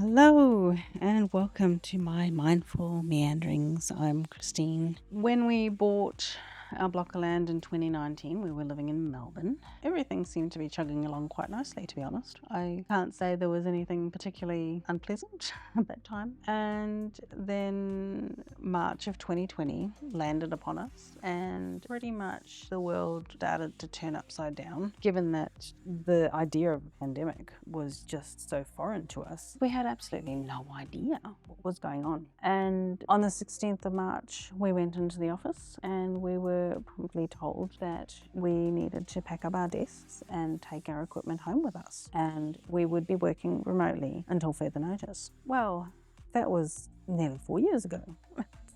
Hello and welcome to my mindful meanderings. I'm Christine. When we bought our block of land in 2019, we were living in Melbourne. Everything seemed to be chugging along quite nicely, to be honest. I can't say there was anything particularly unpleasant at that time. And then March of 2020 landed upon us, and pretty much the world started to turn upside down, given that the idea of a pandemic was just so foreign to us. We had absolutely no idea what was going on. And on the 16th of March, we went into the office and we were promptly told that we needed to pack up our desks and take our equipment home with us, and we would be working remotely until further notice. Well, that was nearly 4 years ago.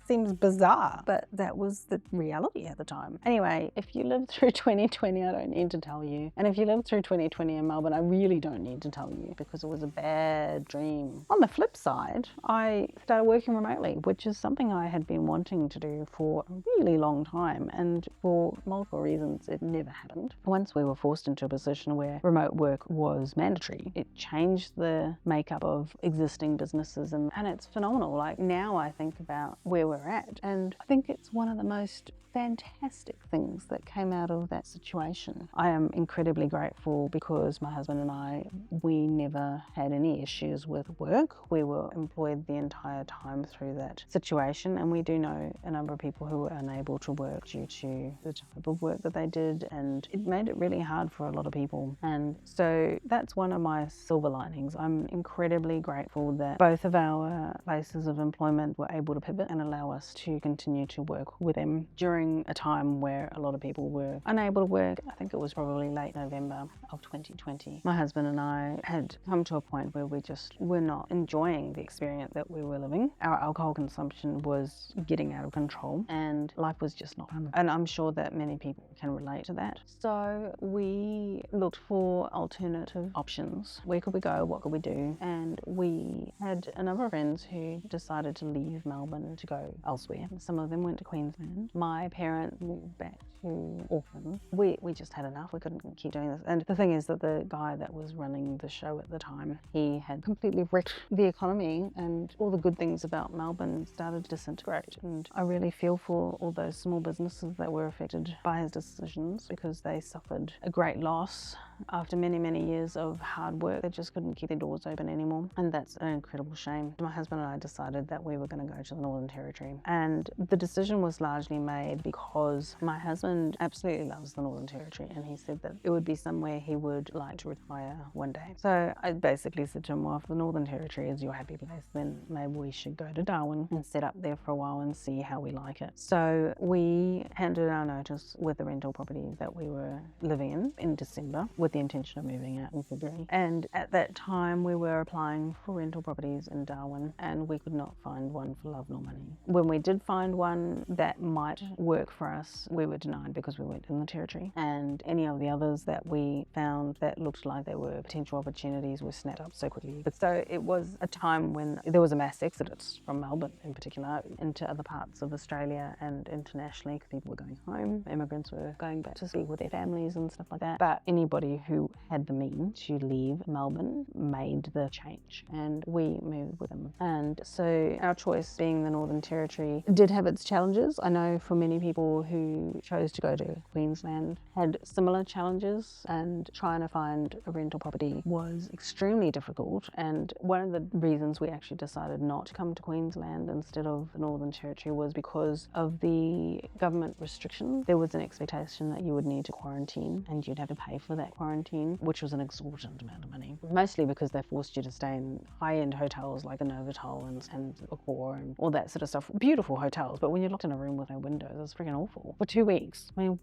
Seems bizarre, but that was the reality at the time. Anyway, if you lived through 2020, I don't need to tell you. And if you lived through 2020 in Melbourne, I really don't need to tell you, because it was a bad dream. On the flip side, I started working remotely, which is something I had been wanting to do for a really long time. And for multiple reasons, it never happened. Once we were forced into a position where remote work was mandatory, it changed the makeup of existing businesses. And it's phenomenal. Like, now I think about where we're at, and I think it's one of the most fantastic things that came out of that situation. I am incredibly grateful because my husband and I, we never had any issues with work. We were employed the entire time through that situation, and we do know a number of people who were unable to work due to the type of work that they did, and it made it really hard for a lot of people. And so that's one of my silver linings. I'm incredibly grateful that both of our places of employment were able to pivot and allow us to continue to work with them during a time where a lot of people were unable to work. I think it was probably late November of 2020. My husband and I had come to a point where we just were not enjoying the experience that we were living. Our alcohol consumption was getting out of control and life was just not fun. And I'm sure that many people can relate to that. So we looked for alternative options. Where could we go? What could we do? And we had a number of friends who decided to leave Melbourne to go elsewhere. Some of them went to Queensland. My parents moved back to Auckland. We just had enough. We couldn't keep doing this. And the thing is that the guy that was running the show at the time, he had completely wrecked the economy, and all the good things about Melbourne started to disintegrate. And I really feel for all those small businesses that were affected by his decisions, because they suffered a great loss after many, many years of hard work. They just couldn't keep their doors open anymore. And that's an incredible shame. My husband and I decided that we were going to go to the Northern Territory. And the decision was largely made because my husband absolutely loves the Northern Territory, and he said that it would be somewhere he would like to retire one day. So I basically said to him, well, if the Northern Territory is your happy place, then maybe we should go to Darwin and set up there for a while and see how we like it. So we handed our notice with the rental property that we were living in December, with the intention of moving out in February. And at that time we were applying for rental properties in Darwin, and we could not find one for love nor money. When we did find one that might work for us, we were denied because we weren't in the territory, and any of the others that we found that looked like they were potential opportunities were snapped up so quickly. But so it was a time when there was a mass exodus from Melbourne in particular into other parts of Australia and internationally, because people were going home. Immigrants were going back to speak with their families and stuff like that. But anybody who had the means to leave Melbourne made the change, and we moved with them. And so our choice, being the Northern Territory, did have its challenges. I know for many people who chose to go to Queensland had similar challenges, and trying to find a rental property was extremely difficult. And one of the reasons we actually decided not to come to Queensland instead of the Northern Territory was because of the government restrictions. There was an expectation that you would need to quarantine, and you'd have to pay for that quarantine, which was an exorbitant amount of money, mostly because they forced you to stay in high-end hotels like the Novotel and Accor and all that sort of stuff. Beautiful hotels, but when you're locked in a room with no windows, it's freaking awful for 2 weeks. I mean,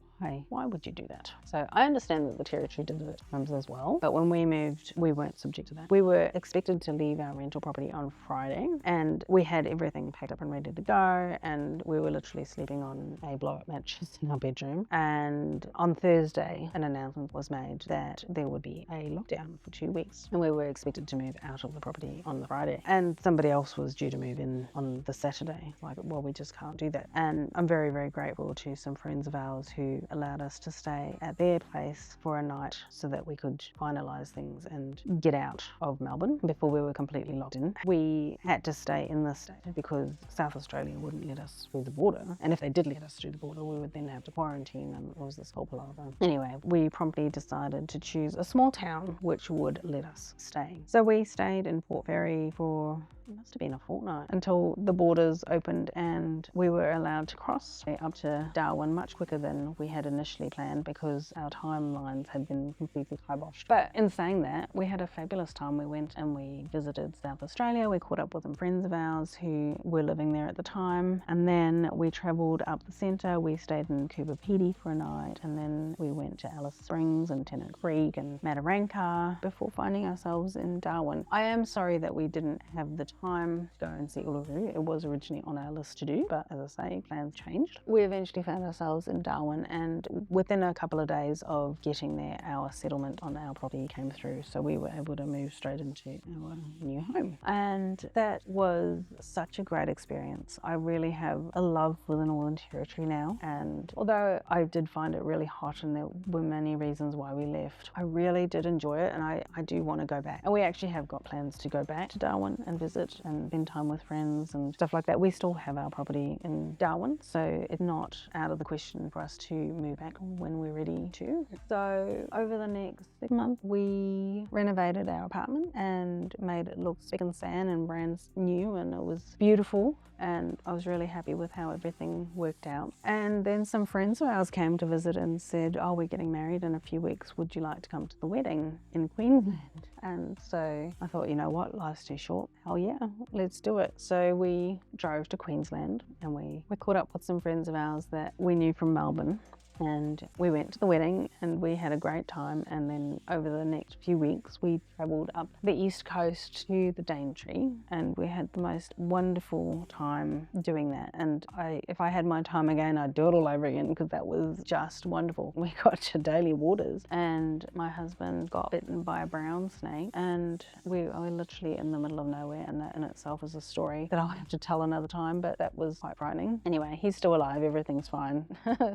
why would you do that? So I understand that the territory did it at times as well, but when we moved, we weren't subject to that. We were expected to leave our rental property on Friday, and we had everything packed up and ready to go, and we were literally sleeping on a blow-up mattress in our bedroom. And on Thursday, an announcement was made that there would be a lockdown for 2 weeks, and we were expected to move out of the property on the Friday, and somebody else was due to move in on the Saturday. Like, well, we just can't do that. And I'm very, very grateful to some friends of ours ours who allowed us to stay at their place for a night so that we could finalise things and get out of Melbourne before we were completely locked in. We had to stay in the state because South Australia wouldn't let us through the border, and if they did let us through the border we would then have to quarantine, and it was this whole palaver. Anyway, we promptly decided to choose a small town which would let us stay. So we stayed in Port Fairy for, it must have been a fortnight, until the borders opened and we were allowed to cross up to Darwin much quicker than we had initially planned because our timelines had been completely kiboshed. But in saying that, we had a fabulous time. We went and we visited South Australia. We caught up with some friends of ours who were living there at the time, and then we travelled up the centre. We stayed in Cooper Pedy for a night, and then we went to Alice Springs and Tennant Creek and Mataranka before finding ourselves in Darwin. I am sorry that we didn't have the time to go and see Uluru. It was originally on our list to do, but as I say, plans changed. We eventually found ourselves in Darwin, and within a couple of days of getting there, our settlement on our property came through, so we were able to move straight into our new home. And that was such a great experience. I really have a love for the Northern Territory now, and although I did find it really hot and there were many reasons why we left, I really did enjoy it, and I do want to go back. And we actually have got plans to go back to Darwin and visit and spend time with friends and stuff like that. We still have our property in Darwin, so it's not out of the question for us to move back when we're ready to. So over the next 6 months, we renovated our apartment and made it look spick and span and brand new, and it was beautiful, and I was really happy with how everything worked out. And then some friends of ours came to visit and said, oh, we're getting married in a few weeks, would you like to come to the wedding in Queensland? And so I thought, you know what, life's too short, hell yeah, let's do it. So we drove to Queensland and we caught up with some friends of ours that we knew from Melbourne, and we went to the wedding and we had a great time. And then over the next few weeks we travelled up the east coast to the Daintree, and we had the most wonderful time doing that. And if I had my time again, I'd do it all over again because that was just wonderful. We got to Daly waters and my husband got bitten by a brown snake, and we were literally in the middle of nowhere, and that in itself is a story that I'll have to tell another time, but that was quite frightening. Anyway, he's still alive, everything's fine.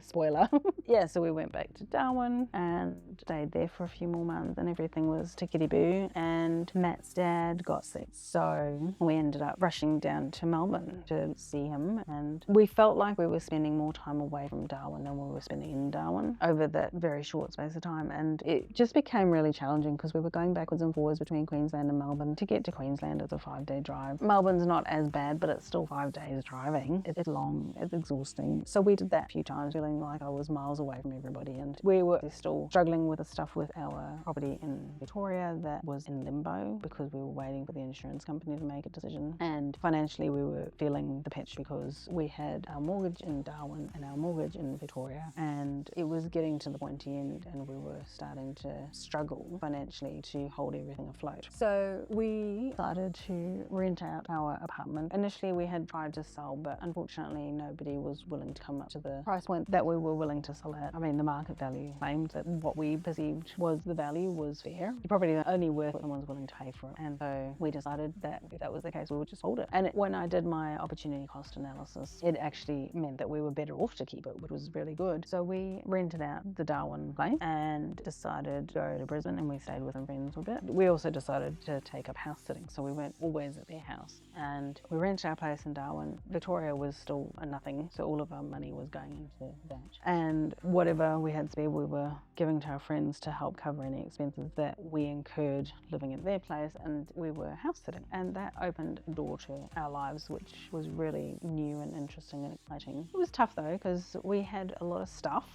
Spoiler. Yeah, so we went back to Darwin and stayed there for a few more months, and everything was tickety-boo, and Matt's dad got sick, so we ended up rushing down to Melbourne to see him, and we felt like we were spending more time away from Darwin than we were spending in Darwin over that very short space of time. And it just became really challenging because we were going backwards and forwards between Queensland and Melbourne. To get to Queensland, it's a 5-day drive. Melbourne's not as bad, but it's still 5 days driving. It's long, it's exhausting. So we did that a few times, feeling like I was miles away from everybody, and we were still struggling with the stuff with our property in Victoria that was in limbo because we were waiting for the insurance company to make a decision, and financially we were feeling the pinch because we had our mortgage in Darwin and our mortgage in Victoria, and it was getting to the pointy end and we were starting to struggle financially to hold everything afloat. So we decided to rent out our apartment. Initially we had tried to sell, but unfortunately nobody was willing to come up to the price point that we were willing to sell at. I mean, the market value claimed that what we perceived was the value was fair. You're probably only worth what someone's willing to pay for it. And so we decided that if that was the case, we would just hold it. And when I did my opportunity cost analysis, it actually meant that we were better off to keep it, which was really good. So we rented out the Darwin place and decided to go to Brisbane, and we stayed with some friends for a bit. We also decided to take up house sitting, so we weren't always at their house. And we rented our place in Darwin. Victoria was still a nothing, so all of our money was going into that. And whatever we had spare, we were giving to our friends to help cover any expenses that we incurred living at their place, and we were house sitting. And that opened a door to our lives, which was really new and interesting and exciting. It was tough though, because we had a lot of stuff.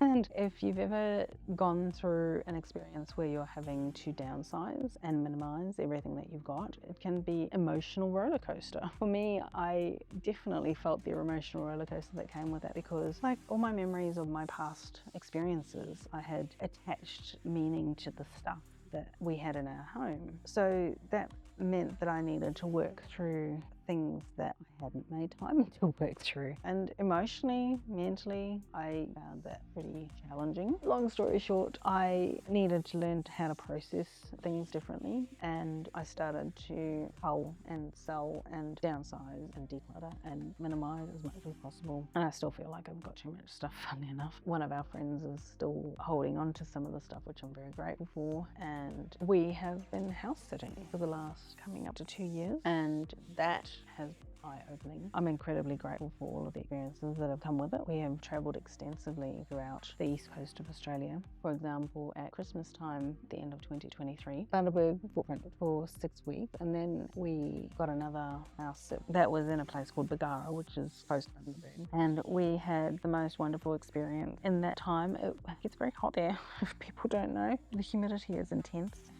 And if you've ever gone through an experience where you're having to downsize and minimize everything that you've got, it can be emotional roller coaster. For me, I definitely felt the emotional roller coaster that came with that, because like all my memories of my past experiences, I had attached meaning to the stuff that we had in our home. So that meant that I needed to work through things that I hadn't made time to work through. And emotionally, mentally, I found that pretty challenging. Long story short, I needed to learn how to process things differently, and I started to cull and sell and downsize and declutter and minimize as much as possible. And I still feel like I've got too much stuff, funny enough. One of our friends is still holding on to some of the stuff, which I'm very grateful for, and we have been house sitting for the last coming up to 2 years, and that has eye-opening. I'm incredibly grateful for all of the experiences that have come with it. We have travelled extensively throughout the east coast of Australia. For example, at Christmas time, at the end of 2023, Bundaberg footprint for 6 weeks, and then we got another house that was in a place called Bargara, which is close to Bundaberg, and we had the most wonderful experience. In that time, it gets very hot there. If people don't know, the humidity is intense.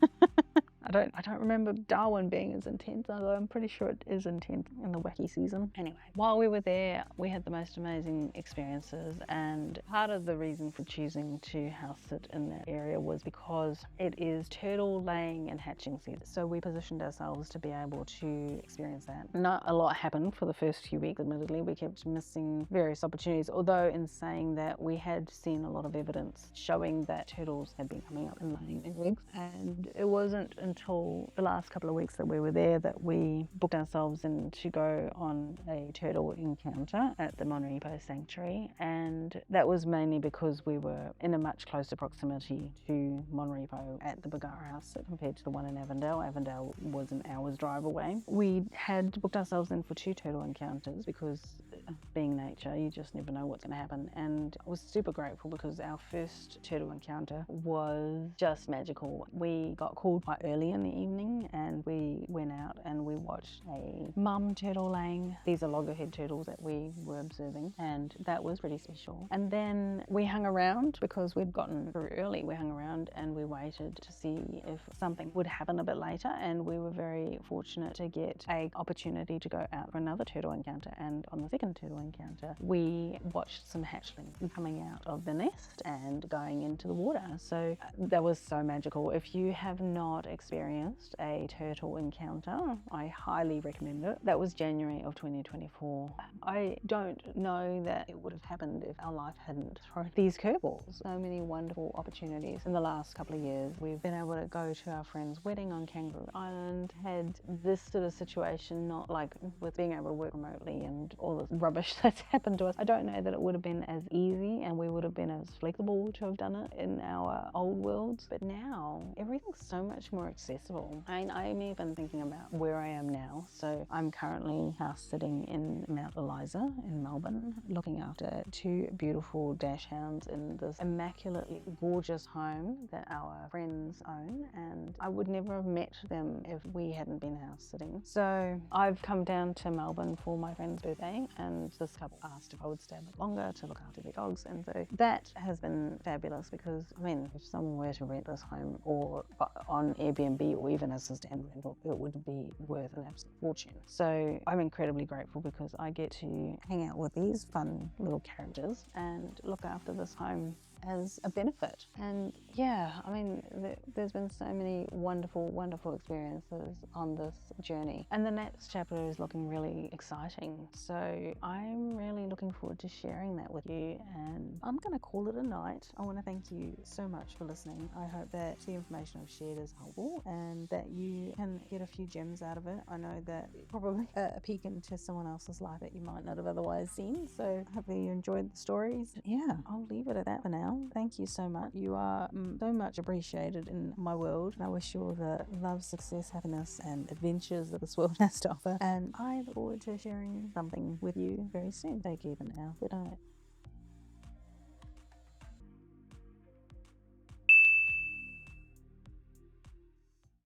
I don't remember Darwin being as intense, although I'm pretty sure it is intense in the wacky season. Anyway, while we were there, we had the most amazing experiences, and part of the reason for choosing to house sit in that area was because it is turtle laying and hatching season. So we positioned ourselves to be able to experience that. Not a lot happened for the first few weeks, admittedly. We kept missing various opportunities, although in saying that, we had seen a lot of evidence showing that turtles had been coming up and laying their eggs, and it wasn't until the last couple of weeks that we were there that we booked ourselves in to go on a turtle encounter at the Repos sanctuary, and that was mainly because we were in a much closer proximity to Repo at the Bargara house compared to the one in Avondale. Avondale was an hour's drive away. We had booked ourselves in for 2 turtle encounters because, being nature, you just never know what's going to happen, and I was super grateful because our first turtle encounter was just magical. We got called quite early in the evening, and we went out and we watched a mum turtle laying. These are loggerhead turtles that we were observing, and that was pretty special. And then we hung around because we'd gotten through early. We hung around and we waited to see if something would happen a bit later, and we were very fortunate to get an opportunity to go out for another turtle encounter. And on the second turtle encounter, we watched some hatchlings coming out of the nest and going into the water. So that was so magical. If you have not experienced a turtle encounter, I highly recommend it. That was January of 2024. I don't know that it would have happened if our life hadn't thrown these curveballs. So many wonderful opportunities in the last couple of years. We've been able to go to our friend's wedding on Kangaroo Island, had this sort of situation, not like with being able to work remotely and all the rubbish that's happened to us. I don't know that it would have been as easy and we would have been as flexible to have done it in our old worlds, but now everything's so much more accessible. I'm even thinking about where I am now. So I'm currently house sitting in Mount Eliza in Melbourne, looking after 2 beautiful dash hounds in this immaculately gorgeous home that our friends own, and I would never have met them if we hadn't been house sitting. So I've come down to Melbourne for my friend's birthday, and this couple asked if I would stay a bit longer to look after their dogs, and so that has been fabulous because, I mean, if someone were to rent this home or on Airbnb or even as a standard rental, it would be worth an absolute fortune. So I'm incredibly grateful because I get to hang out with these fun little characters and look after this home as a benefit. And yeah, I mean, there's been so many wonderful experiences on this journey, and the next chapter is looking really exciting. So I'm really looking forward to sharing that with you, and I'm going to call it a night. I want to thank you so much for listening. I hope that the information I've shared is helpful and that you can get a few gems out of it. I know that it's probably a peek into someone else's life that you might not have otherwise seen, so hopefully you enjoyed the stories. Yeah, I'll leave it at that for now. Thank you so much. You are so much appreciated in my world, and I wish you all the love, success, happiness and adventures that this world has to offer, and I look forward to sharing something with you very soon. Take care for now. Good night.